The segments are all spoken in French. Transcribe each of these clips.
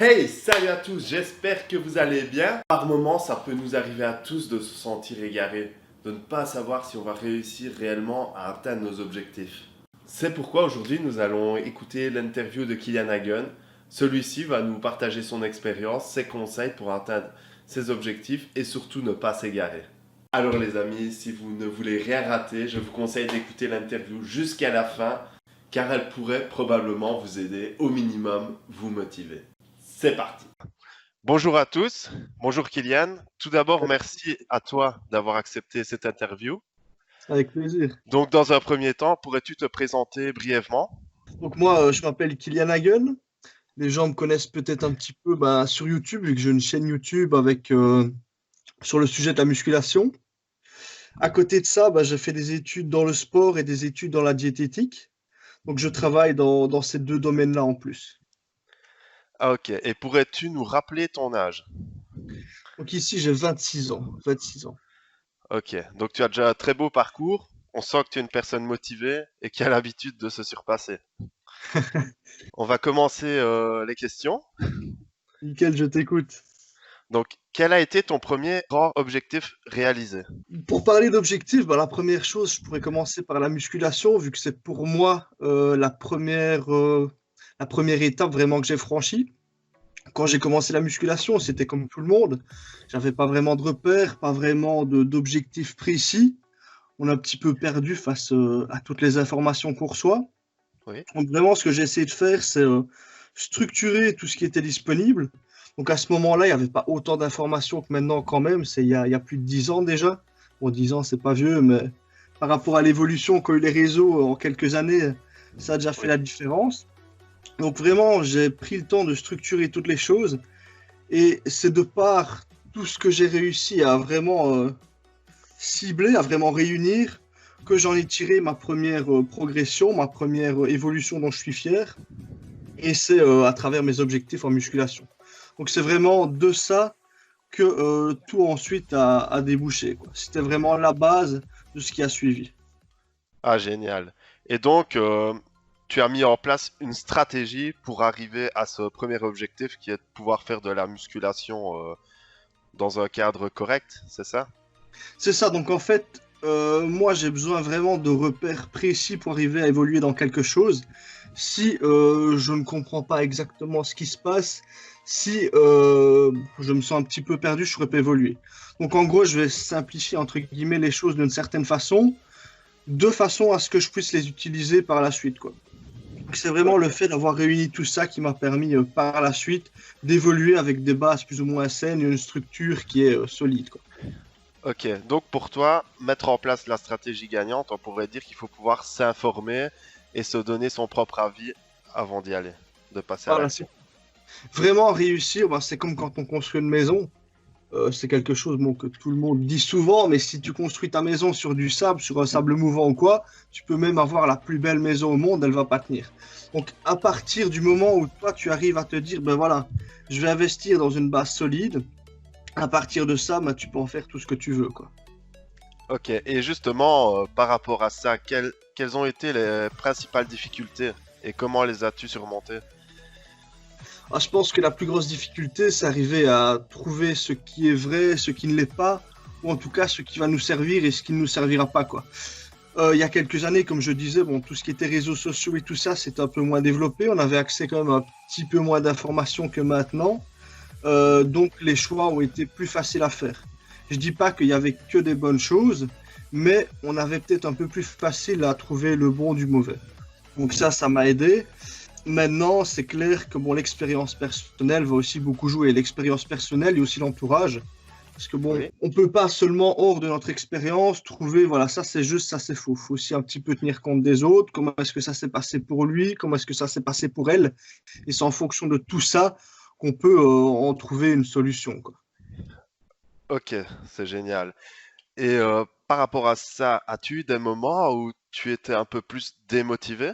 Hey, salut à tous, j'espère que vous allez bien. Par moments, ça peut nous arriver à tous de se sentir égarés, de ne pas savoir si on va réussir réellement à atteindre nos objectifs. C'est pourquoi aujourd'hui nous allons écouter l'interview de Kylian Hagen. Celui-ci va nous partager son expérience, ses conseils pour atteindre ses objectifs et surtout ne pas s'égarer. Alors les amis, si vous ne voulez rien rater, je vous conseille d'écouter l'interview jusqu'à la fin car elle pourrait probablement vous aider, au minimum vous motiver. C'est parti. Bonjour à tous, bonjour Kylian. Tout d'abord, merci à toi d'avoir accepté cette interview. Avec plaisir. Donc, dans un premier temps, pourrais-tu te présenter brièvement? Donc moi, je m'appelle Kylian Hagen. Les gens me connaissent peut-être un petit peu sur YouTube, vu que j'ai une chaîne YouTube sur le sujet de la musculation. À côté de ça, j'ai fait des études dans le sport et des études dans la diététique. Donc je travaille dans ces deux domaines-là en plus. Ah, ok. Et pourrais-tu nous rappeler ton âge? Donc ici, j'ai 26 ans. 26 ans. Ok. Donc, tu as déjà un très beau parcours. On sent que tu es une personne motivée et qui a l'habitude de se surpasser. On va commencer les questions. Nickel, je t'écoute. Donc, quel a été ton premier grand objectif réalisé? Pour parler d'objectifs, la première chose, je pourrais commencer par la musculation, vu que c'est pour moi la première étape vraiment que j'ai franchie. Quand j'ai commencé la musculation, c'était comme tout le monde. J'avais pas vraiment de repères, pas vraiment d'objectifs précis. On a un petit peu perdu face à toutes les informations qu'on reçoit. Oui. Donc vraiment, ce que j'ai essayé de faire, c'est structurer tout ce qui était disponible. Donc à ce moment-là, il n'y avait pas autant d'informations que maintenant quand même. C'est il y a plus de 10 ans déjà. Bon, 10 ans, c'est pas vieux, mais par rapport à l'évolution qu'ont eu les réseaux en quelques années, ça a déjà fait Oui. la différence. Donc vraiment, j'ai pris le temps de structurer toutes les choses. Et c'est de par tout ce que j'ai réussi à vraiment cibler, à vraiment réunir, que j'en ai tiré ma première progression, ma première évolution dont je suis fier. Et c'est à travers mes objectifs en musculation. Donc c'est vraiment de ça que tout ensuite a débouché, quoi. C'était vraiment la base de ce qui a suivi. Ah, génial. Et donc, tu as mis en place une stratégie pour arriver à ce premier objectif qui est de pouvoir faire de la musculation dans un cadre correct, c'est ça? C'est ça, donc en fait, moi j'ai besoin vraiment de repères précis pour arriver à évoluer dans quelque chose. Si je ne comprends pas exactement ce qui se passe, si je me sens un petit peu perdu, je ne saurais pas évoluer. Donc en gros, je vais simplifier entre guillemets les choses d'une certaine façon, de façon à ce que je puisse les utiliser par la suite, quoi. Donc c'est vraiment le fait d'avoir réuni tout ça qui m'a permis par la suite d'évoluer avec des bases plus ou moins saines et une structure qui est solide, quoi. Ok, donc pour toi, mettre en place la stratégie gagnante, on pourrait dire qu'il faut pouvoir s'informer et se donner son propre avis avant d'y aller, de passer à Voilà, l'action. vraiment réussir, c'est comme quand on construit une maison. C'est quelque chose que tout le monde dit souvent, mais si tu construis ta maison sur du sable, sur un sable mouvant ou quoi, tu peux même avoir la plus belle maison au monde, elle va pas tenir. Donc à partir du moment où toi tu arrives à te dire, ben voilà, je vais investir dans une base solide, à partir de ça, tu peux en faire tout ce que tu veux, quoi. Ok, et justement, par rapport à ça, quelles ont été les principales difficultés et comment les as-tu surmontées? Ah, je pense que la plus grosse difficulté, c'est arriver à trouver ce qui est vrai, ce qui ne l'est pas, ou en tout cas ce qui va nous servir et ce qui ne nous servira pas, quoi. Il y a quelques années, comme je disais, tout ce qui était réseaux sociaux et tout ça, c'était un peu moins développé. On avait accès quand même à un petit peu moins d'informations que maintenant. Donc les choix ont été plus faciles à faire. Je dis pas qu'il y avait que des bonnes choses, mais on avait peut-être un peu plus facile à trouver le bon du mauvais. Donc ça m'a aidé. Maintenant, c'est clair que l'expérience personnelle va aussi beaucoup jouer. L'expérience personnelle et aussi l'entourage. Parce que Oui. on peut pas seulement hors de notre expérience trouver, voilà, ça c'est juste, ça c'est faux. Il faut aussi un petit peu tenir compte des autres. Comment est-ce que ça s'est passé pour lui? Comment est-ce que ça s'est passé pour elle? Et c'est en fonction de tout ça qu'on peut en trouver une solution, quoi. Ok, c'est génial. Et par rapport à ça, as-tu eu des moments où tu étais un peu plus démotivé?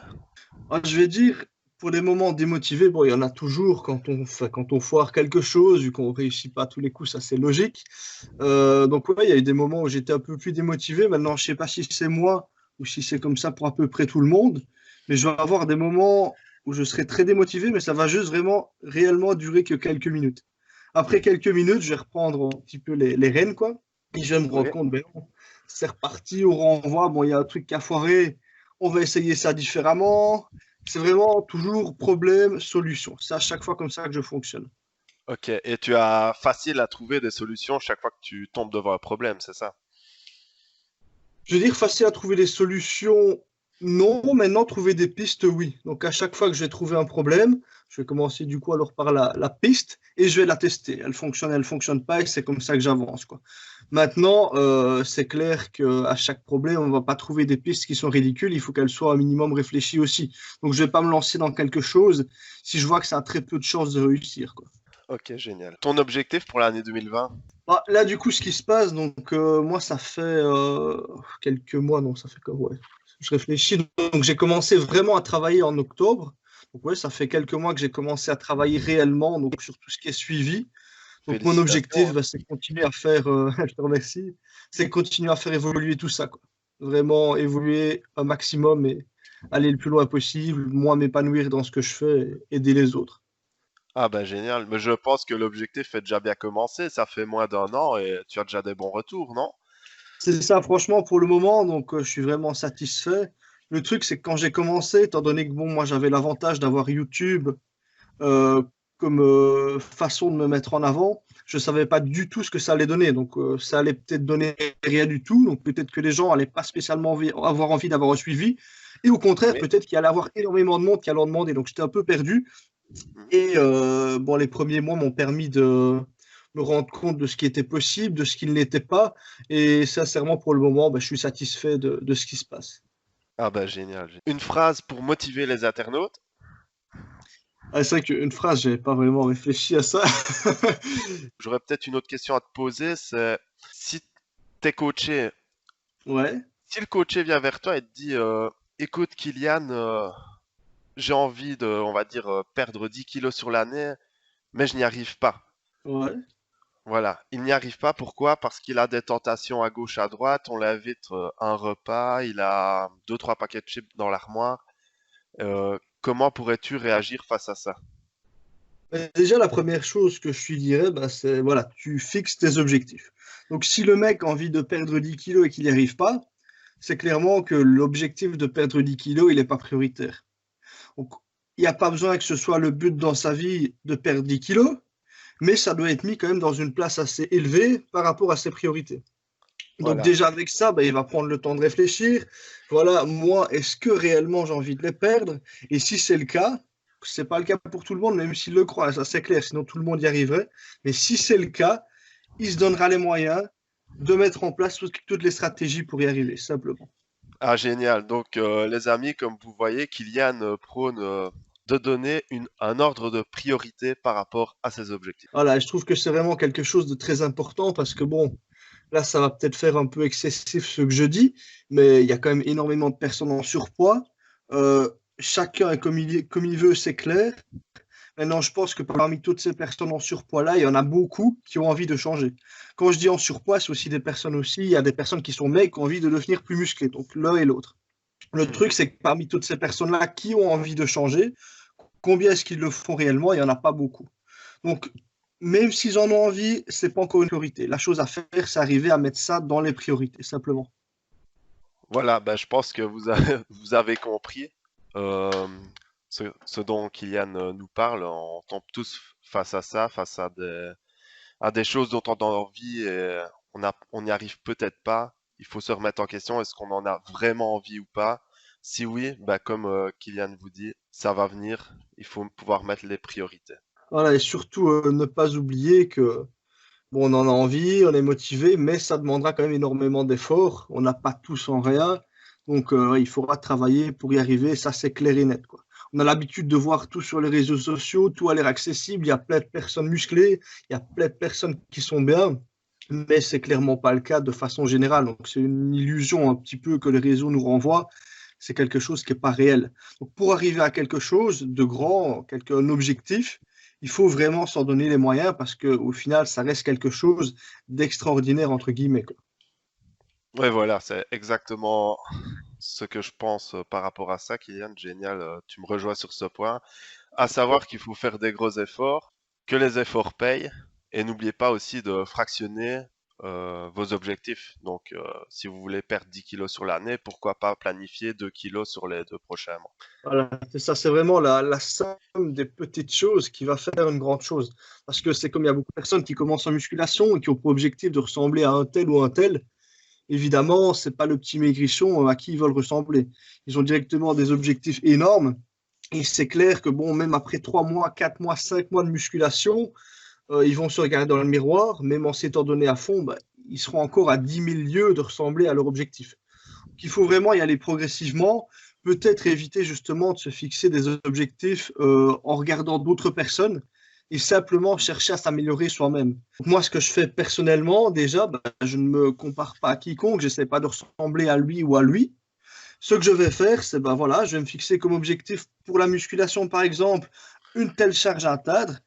Je vais dire, pour les moments démotivés, il y en a toujours quand on foire quelque chose, vu qu'on réussit pas à tous les coups, ça c'est logique. Donc ouais, il y a eu des moments où j'étais un peu plus démotivé. Maintenant, je sais pas si c'est moi ou si c'est comme ça pour à peu près tout le monde, mais je vais avoir des moments. où je serai très démotivé, mais ça va juste vraiment, réellement durer que quelques minutes. Après quelques minutes, je vais reprendre un petit peu les rênes, quoi. Et je vais me Oui. rendre compte, ben, non, c'est reparti au renvoi. Bon, il y a un truc qui a foiré. On va essayer ça différemment. C'est vraiment toujours problème, solution. C'est à chaque fois comme ça que je fonctionne. Ok, et tu as facile à trouver des solutions chaque fois que tu tombes devant un problème, c'est ça? Je veux dire, facile à trouver des solutions, non. Maintenant, trouver des pistes, oui. Donc, à chaque fois que je vais trouver un problème, je vais commencer du coup alors par la piste et je vais la tester. Elle fonctionne pas et c'est comme ça que j'avance, quoi. Maintenant, c'est clair qu'à chaque problème, on va pas trouver des pistes qui sont ridicules. Il faut qu'elles soient un minimum réfléchies aussi. Donc, je vais pas me lancer dans quelque chose si je vois que ça a très peu de chances de réussir, quoi. Ok, génial. Ton objectif pour l'année 2020? Ah, là, du coup, ce qui se passe, donc moi, ça fait quelques mois, non, ça fait quoi, ouais. Je réfléchis. Donc, j'ai commencé vraiment à travailler en octobre. Donc, ouais, ça fait quelques mois que j'ai commencé à travailler réellement, donc sur tout ce qui est suivi. Donc, mon Félicitations, objectif, hein. bah, c'est continuer à faire, je te remercie, c'est continuer à faire évoluer tout ça, quoi. Vraiment évoluer un maximum et aller le plus loin possible, moi m'épanouir dans ce que je fais et aider les autres. Ah bah génial, mais je pense que l'objectif est déjà bien commencé, ça fait moins d'un an et tu as déjà des bons retours, non? C'est ça, franchement, pour le moment, donc je suis vraiment satisfait. Le truc, c'est que quand j'ai commencé, étant donné que bon, moi j'avais l'avantage d'avoir YouTube euh, comme façon de me mettre en avant, je savais pas du tout ce que ça allait donner. Donc ça allait peut-être donner rien du tout. Donc peut-être que les gens allaient pas spécialement avoir envie d'avoir un suivi. Et au contraire, Oui. peut-être qu'il allait y avoir énormément de monde qui allait en demander. Donc j'étais un peu perdu. Mhm. Et bon, les premiers mois m'ont permis de me rendre compte de ce qui était possible, de ce qui ne l'était pas. Et sincèrement, pour le moment, bah, je suis satisfait de ce qui se passe. Ah bah génial. Une phrase pour motiver les internautes? Ah, c'est vrai qu'une phrase, j'avais pas vraiment réfléchi à ça. J'aurais peut-être une autre question à te poser, c'est si t'es coaché, Ouais, si le coaché vient vers toi et te dit écoute Kylian, j'ai envie de, on va dire, perdre 10 kilos sur l'année, mais je n'y arrive pas. ouais. Voilà, il n'y arrive pas. Pourquoi? Parce qu'il a des tentations à gauche, à droite. On l'invite à un repas, il a deux, trois paquets de chips dans l'armoire. Comment pourrais-tu réagir face à ça? Déjà, la première chose que je lui dirais, bah, c'est voilà, tu fixes tes objectifs. Donc, si le mec a envie de perdre 10 kilos et qu'il n'y arrive pas, c'est clairement que l'objectif de perdre 10 kilos, il n'est pas prioritaire. Donc, il n'y a pas besoin que ce soit le but dans sa vie de perdre 10 kilos, mais ça doit être mis quand même dans une place assez élevée par rapport à ses priorités. Donc Voilà. déjà avec ça, bah, il va prendre le temps de réfléchir. Voilà, moi, est-ce que réellement j'ai envie de les perdre? Et si c'est le cas, c'est pas le cas pour tout le monde, même s'il le croit, ça c'est clair, sinon tout le monde y arriverait. Mais si c'est le cas, il se donnera les moyens de mettre en place toutes les stratégies pour y arriver, simplement. Ah, génial. Donc, les amis, comme vous voyez, Kylian prône de donner un ordre de priorité par rapport à ses objectifs. Voilà, je trouve que c'est vraiment quelque chose de très important parce que bon, là, ça va peut-être faire un peu excessif ce que je dis, mais il y a quand même énormément de personnes en surpoids. Euh, Chacun est comme il veut, c'est clair. Maintenant, je pense que parmi toutes ces personnes en surpoids-là, il y en a beaucoup qui ont envie de changer. Quand je dis en surpoids, c'est aussi des personnes aussi, il y a des personnes qui sont maigres qui ont envie de devenir plus musclées, donc l'un et l'autre. Le truc, Mhm. c'est que parmi toutes ces personnes-là qui ont envie de changer, combien est-ce qu'ils le font réellement? Il n'y en a pas beaucoup. Donc, même s'ils en ont envie, c'est pas encore une priorité. La chose à faire, c'est arriver à mettre ça dans les priorités, simplement. Voilà, ben, je pense que vous avez, vous avez compris euh, ce dont Kylian nous parle. On tombe tous face à ça, face à des choses dont on a envie et on n'y arrive peut-être pas. Il faut se remettre en question, est-ce qu'on en a vraiment envie ou pas? Si oui, bah comme Kylian vous dit, ça va venir. Il faut pouvoir mettre les priorités. Voilà, et surtout, ne pas oublier que bon, on en a envie, on est motivé, mais ça demandera quand même énormément d'efforts. On n'a pas tous en rien. Donc, il faudra travailler pour y arriver. Ça, c'est clair et net, quoi. On a l'habitude de voir tout sur les réseaux sociaux, tout a l'air accessible. Il y a plein de personnes musclées, il y a plein de personnes qui sont bien, mais c'est clairement pas le cas de façon générale. Donc, c'est une illusion un petit peu que les réseaux nous renvoient. C'est quelque chose qui n'est pas réel. Donc, pour arriver à quelque chose de grand, un objectif, il faut vraiment s'en donner les moyens parce qu'au final, ça reste quelque chose d'extraordinaire, entre guillemets, quoi. Ouais, voilà, c'est exactement ce que je pense par rapport à ça, Kylian. Génial, tu me rejoins sur ce point. À savoir qu'il faut faire des gros efforts, que les efforts payent, et n'oubliez pas aussi de fractionner vos objectifs. Donc, si vous voulez perdre 10 kilos sur l'année, pourquoi pas planifier 2 kilos sur les 2 prochains mois. Voilà, c'est ça, c'est vraiment la somme des petites choses qui va faire une grande chose. Parce que c'est comme il y a beaucoup de personnes qui commencent en musculation et qui ont pour objectif de ressembler à un tel ou un tel. Évidemment, c'est pas le petit maigrichon à qui ils veulent ressembler. Ils ont directement des objectifs énormes. Et c'est clair que bon, même après 3 mois, 4 mois, 5 mois de musculation, ils vont se regarder dans le miroir, même en s'étant donné à fond, bah, ils seront encore à 10 000 lieues de ressembler à leur objectif. Donc, il faut vraiment y aller progressivement, peut-être éviter justement de se fixer des objectifs en regardant d'autres personnes et simplement chercher à s'améliorer soi-même. Donc, moi, ce que je fais personnellement, déjà, bah, je ne me compare pas à quiconque, je n'essaie pas de ressembler à lui ou à lui. Ce que je vais faire, c'est ben voilà, je vais me fixer comme objectif pour la musculation, par exemple, une telle charge à atteindre.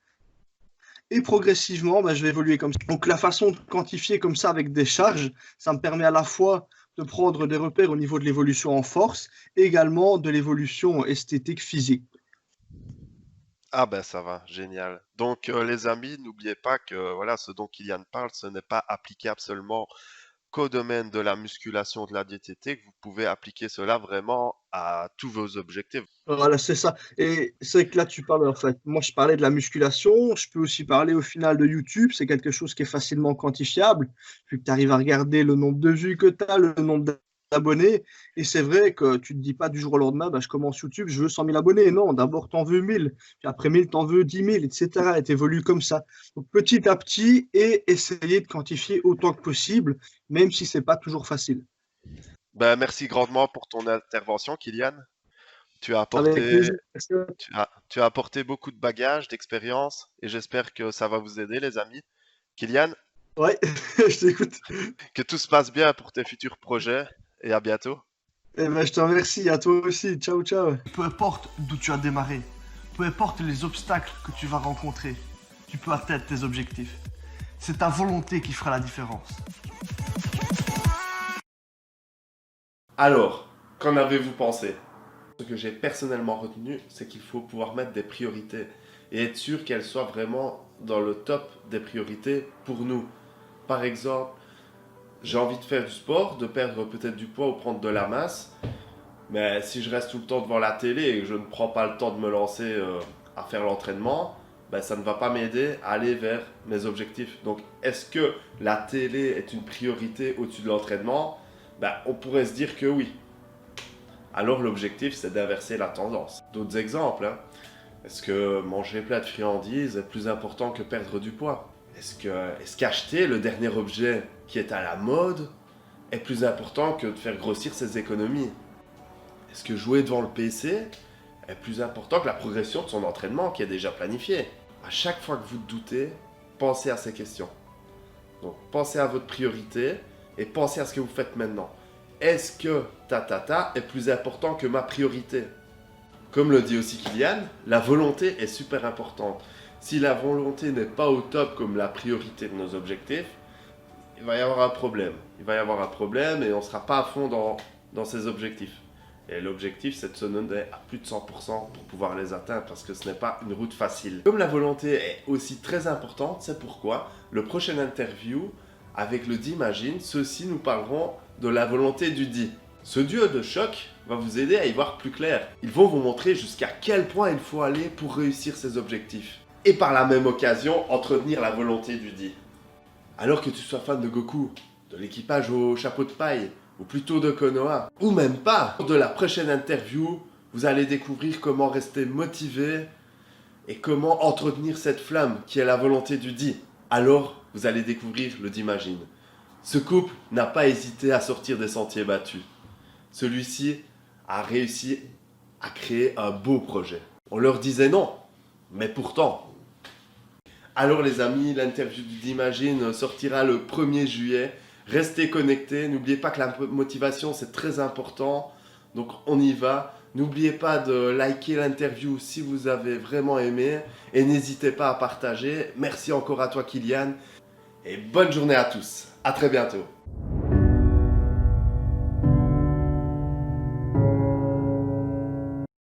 Et progressivement, ben, je vais évoluer comme ça. Donc la façon de quantifier comme ça avec des charges, ça me permet à la fois de prendre des repères au niveau de l'évolution en force et également de l'évolution esthétique physique. Ah ben ça va, génial. Donc les amis, n'oubliez pas que voilà, ce dont Kylian parle, ce n'est pas applicable seulement qu'au domaine de la musculation, de la diététique, vous pouvez appliquer cela vraiment à tous vos objectifs. Voilà, c'est ça. Et c'est que là, tu parles, en fait, moi, je parlais de la musculation, je peux aussi parler au final de YouTube, c'est quelque chose qui est facilement quantifiable, vu que tu arrives à regarder le nombre de vues que tu as, le nombre d'abonnés, et c'est vrai que tu te dis pas du jour au lendemain, bah, je commence YouTube, je veux 100 000 abonnés. Non, d'abord, tu en veux 1000, puis après 1000, tu en veux 10 000, etc. Et tu évolues comme ça. Donc, petit à petit, et essayer de quantifier autant que possible, même si c'est pas toujours facile. Ben, merci grandement pour ton intervention, Kylian. Tu as Avec apporté, plaisir. tu as apporté beaucoup de bagages, d'expérience, et j'espère que ça va vous aider, les amis. Kylian, Ouais, je t'écoute. que tout se passe bien pour tes futurs projets, et à bientôt. Eh ben, je te remercie, à toi aussi. Ciao, ciao. Peu importe d'où tu as démarré, peu importe les obstacles que tu vas rencontrer, tu peux atteindre tes objectifs. C'est ta volonté qui fera la différence. Alors, qu'en avez-vous pensé? Ce que j'ai personnellement retenu, c'est qu'il faut pouvoir mettre des priorités et être sûr qu'elles soient vraiment dans le top des priorités pour nous. Par exemple, j'ai envie de faire du sport, de perdre peut-être du poids ou prendre de la masse, mais si je reste tout le temps devant la télé et que je ne prends pas le temps de me lancer à faire l'entraînement, ben, ça ne va pas m'aider à aller vers mes objectifs. Donc, est-ce que la télé est une priorité au-dessus de l'entraînement? Ben, on pourrait se dire que oui. Alors l'objectif, c'est d'inverser la tendance. D'autres exemples, hein. Est-ce que manger plein de friandises est plus important que perdre du poids? Est-ce qu'acheter le dernier objet qui est à la mode est plus important que de faire grossir ses économies? Est-ce que jouer devant le PC est plus important que la progression de son entraînement qui est déjà planifié? À chaque fois que vous doutez, pensez à ces questions. Donc pensez à votre priorité et pensez à ce que vous faites maintenant. Est-ce que ta est plus important que ma priorité? Comme le dit aussi Kylian, la volonté est super importante. Si la volonté n'est pas au top comme la priorité de nos objectifs, il va y avoir un problème. Il va y avoir un problème et on ne sera pas à fond dans ces objectifs. Et l'objectif, c'est de se donner à plus de 100% pour pouvoir les atteindre parce que ce n'est pas une route facile. Comme la volonté est aussi très importante, c'est pourquoi le prochain interview avec le Dimagine, ceux-ci nous parleront de la volonté du dit. Ce duo de choc va vous aider à y voir plus clair. Ils vont vous montrer jusqu'à quel point il faut aller pour réussir ses objectifs. Et par la même occasion, entretenir la volonté du dit. Alors que tu sois fan de Goku, de l'équipage au chapeau de paille, ou plutôt de Konoha, ou même pas, de la prochaine interview, vous allez découvrir comment rester motivé et comment entretenir cette flamme qui est la volonté du dit. Alors, vous allez découvrir le Dimagine. Ce couple n'a pas hésité à sortir des sentiers battus. Celui-ci a réussi à créer un beau projet. On leur disait non, mais pourtant. Alors les amis, l'interview du Dimagine sortira le 1er juillet. Restez connectés, n'oubliez pas que la motivation c'est très important. Donc on y va. N'oubliez pas de liker l'interview si vous avez vraiment aimé. Et n'hésitez pas à partager. Merci encore à toi Kylian. Et bonne journée à tous. À très bientôt.